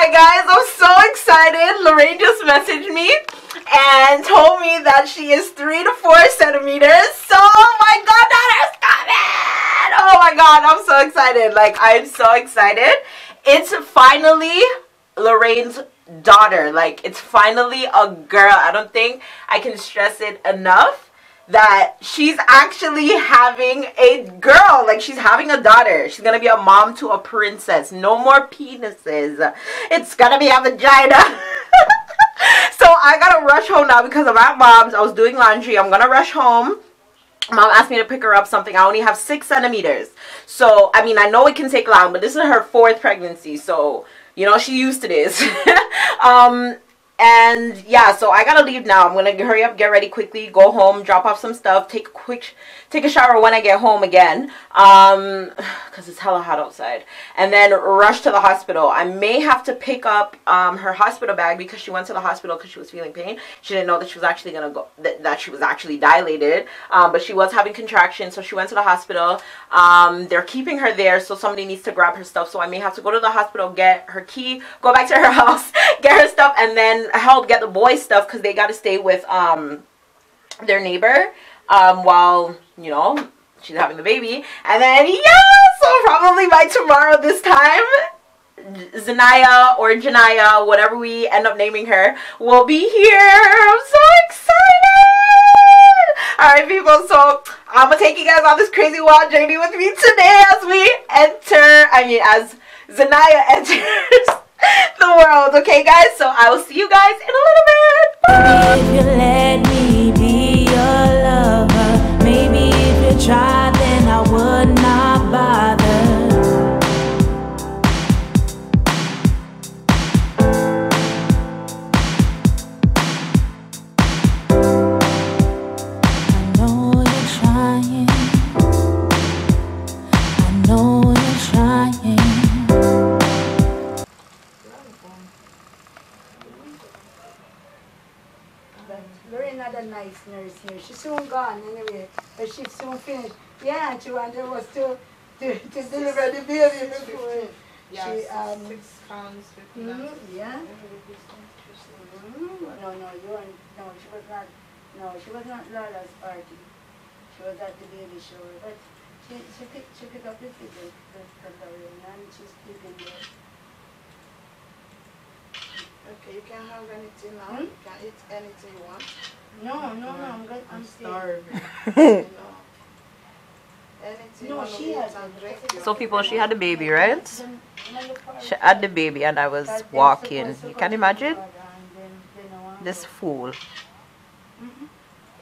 Hi guys, I'm so excited. Lorraine just messaged me and told me that she is 3 to 4 centimeters. So, oh my god, that is coming! Oh my god, I'm so excited. Like, I'm so excited. It's finally Lorraine's daughter. Like, it's finally a girl. I don't think I can stress it enough that she's actually having a girl. Like, she's having a daughter. She's gonna be a mom to a princess. No more penises. It's gonna be a vagina. So I gotta rush home now because I'm at mom's. I was doing laundry. I'm gonna rush home. Mom asked me to pick her up something. I only have 6 centimeters. So, I mean, I know it can take long, but this is her 4th pregnancy. So, you know, she used to this. And yeah, so I gotta leave now. I'm gonna hurry up, get ready quickly, go home, drop off some stuff, take a shower when I get home again, because it's hella hot outside, and then rush to the hospital. I may have to pick up her hospital bag because she went to the hospital because she was feeling pain. She didn't know that she was actually gonna go, that she was actually dilated, but she was having contractions, so she went to the hospital. They're keeping her there, so somebody needs to grab her stuff, so I may have to go to the hospital, get her key, go back to her house, get her stuff, and then help get the boys stuff because they got to stay with their neighbor while, you know, she's having the baby. And then, yeah, so probably by tomorrow this time, Zanaya or Janaya, whatever we end up naming her, will be here. I'm so excited. Alright, people, so I'm gonna take you guys on this crazy wild journey with me today as we enter, as Zanaya enters the world. Okay, guys, so I will see you guys in a little bit. Bye. If you let me be your lover, maybe if you tried, then I would not bother. I know you're trying. I know you're trying. Lorraine had a nice nurse here. She's soon gone anyway, but she's soon finished. Yeah, and she wanted us to deliver the baby before Yeah, she 6 pounds, 50 ounces. yeah. No, you weren't. No, she was not. No, she was not Lala's party. She was at the baby shower, but she picked up the figure, the Lorraine, and she's keeping there. Okay, you can have anything now. You can eat anything you want. No, I'm good. I'm starving. staying. Anything No, you want she to eat has and drink. So people, she had the baby, right? She had the baby and I was walking. You can imagine? This fool.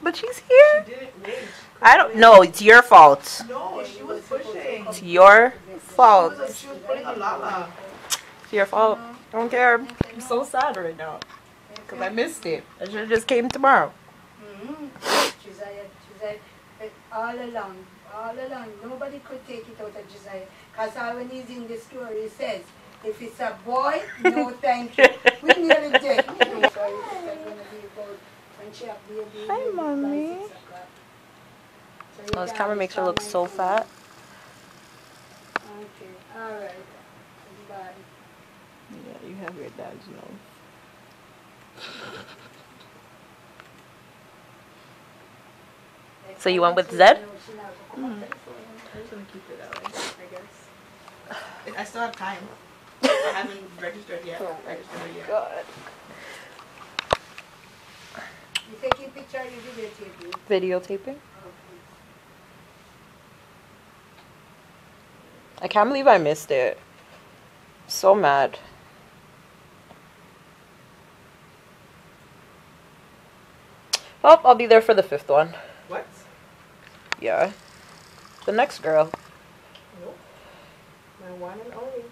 But she's here. She didn't wait. I don't know. It's your fault. No, she was pushing. It's your fault. She was putting a lala. It's your fault. I don't care. I'm so sad right now. Because I missed it. I should have just came tomorrow. She's like, all along, nobody could take it out of Josiah. Because when he's in the story, he says, if it's a boy, no thank you. We nearly did. So it's going to be about when she have baby. Hi, Mommy. Oh, this camera makes her look so fat. Okay, alright. Bye. Yeah, you have your dad's nose. So you went with Zed? I'm just gonna keep it that way, I guess. I still have time. I haven't registered yet. God. You taking picture or you videotaping? Videotaping? I can't believe I missed it. So mad. Well, I'll be there for the 5th one. What? Yeah. The next girl. Nope. My one and only.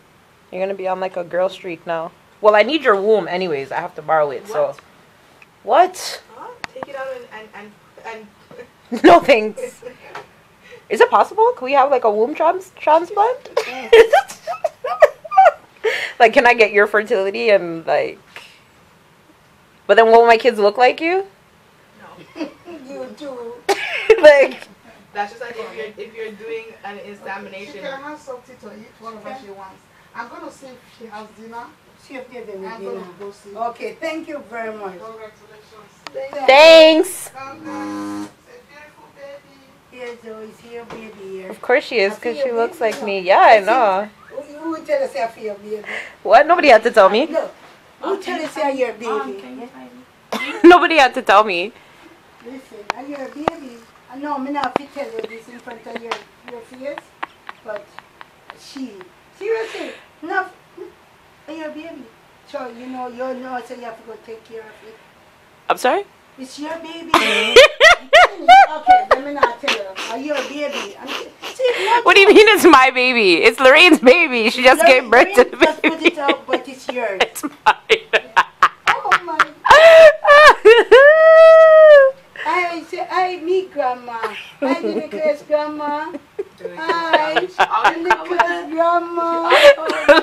You're gonna be on like a girl streak now. Well, I need your womb anyways. I have to borrow it, so. What? Huh? Take it out and No thanks. Is it possible? Can we have like a womb transplant? Like, can I get your fertility and like... But then won't my kids look like you? No. You do. Like... That's just like if you're doing an examination. She can have something to eat whatever she wants. I'm going to see if she has dinner See if they're with me now. Okay, thank you very much. Thanks. Here's Zoe, see your baby here. Of course she is, because she looks like me. Yeah, I know. Who tell us I feel your baby? What? Nobody had to tell me. Look, who tell us you're your baby? Nobody had to tell me. Listen, are you a baby? I know I'm not to tell you this in front of your face, but seriously, no, are you a baby? So you know, so you have to go take care of it. I'm sorry? It's your baby. Okay, let me not tell you. Are you a baby? What do you mean it's my baby? It's Lorraine's baby. She just gave birth to the just baby. put it out, but it's yours. It's mine. Oh my. I say, I meet grandma. I the Nicholas grandma. Hi, Nicholas grandma.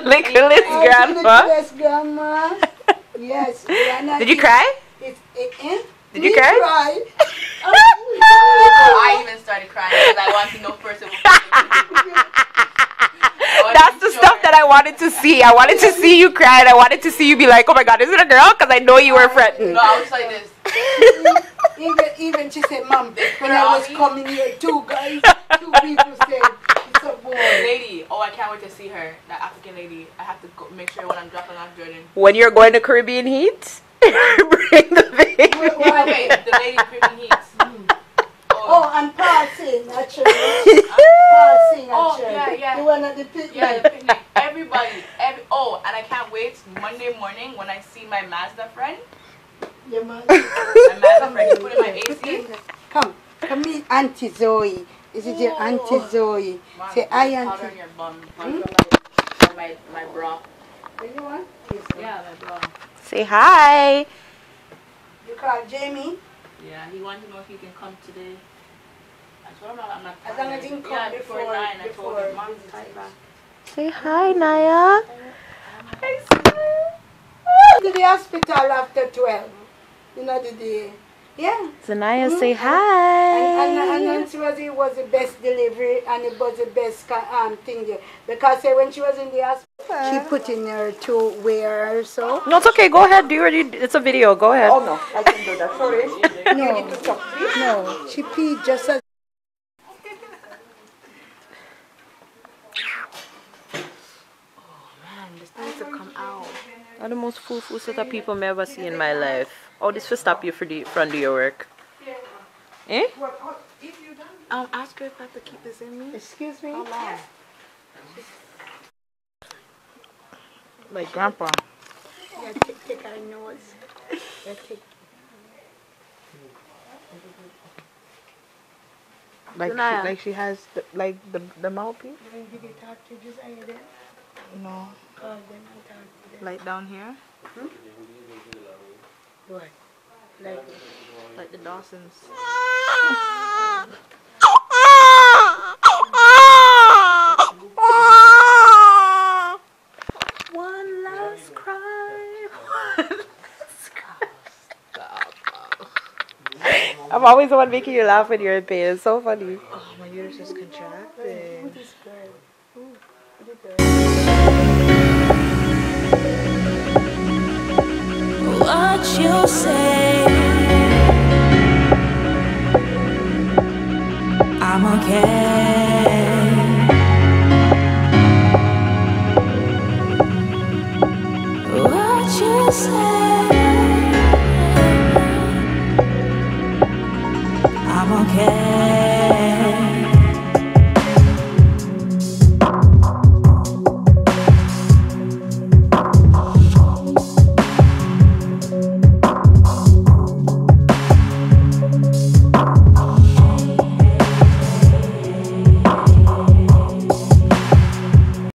Nicholas grandma. Nicholas grandma. Yes. Did you cry? Did you cry? I even started crying because I wanted to know first. That's the stuff that I wanted to see. I wanted to see you cry, and I wanted to see you be like, "Oh my God, is it a girl?" Because I know you were fretting. No, I was like this. Even she said, "Mom, when I was coming here, two people said it's a boy." Lady, oh, I can't wait to see her. That African lady. I have to go make sure when I'm dropping off Jordan. When you're going to Caribbean Heat, bring the baby. Wait, the lady Caribbean Heat. Oh, and passing actually. Passing actually. Oh, yeah. The one at the picnic. Yeah, the picnic. Everybody. And I can't wait Monday morning when I see my Mazda friend. Your man. My Mazda friend. You put in my AC. Come meet Auntie Zoe. Is it your Auntie Zoe? Mom, say, I powder Auntie. on your bum. My bra. What you want? Yeah, my bra. Say hi. You call Jamie? Yeah, he wanted to know if he can come today. I told him I'm not As long as he can come before 9. I told him, Mom, Say hi, Naya. To the hospital after 12. You know the day. Yeah. Zanaya, say hi. And it was the best delivery and it was the best thing there. Because when she was in the hospital, she put in her to wear so. No, it's okay. Go ahead. It's a video. Go ahead. Oh no, I can do that. Sorry. No, she peed just as. This needs to come out. Are the most full set of people I've ever seen in my life. Oh, this will stop you from do your work. Eh? Ask her if I have to keep this in me. Excuse me? How long? Like Grandpa. Yeah, take her nose. Yeah, take. Like she has the mouthpiece? Did you talk to Josiah then? No. Oh, then I talk to them. Like down here? What? Like the Dawsons. One last cry. I'm always the one making you laugh when you're in pain. It's so funny. Oh, my uterus is contracting. What you say, I'm okay. What you say.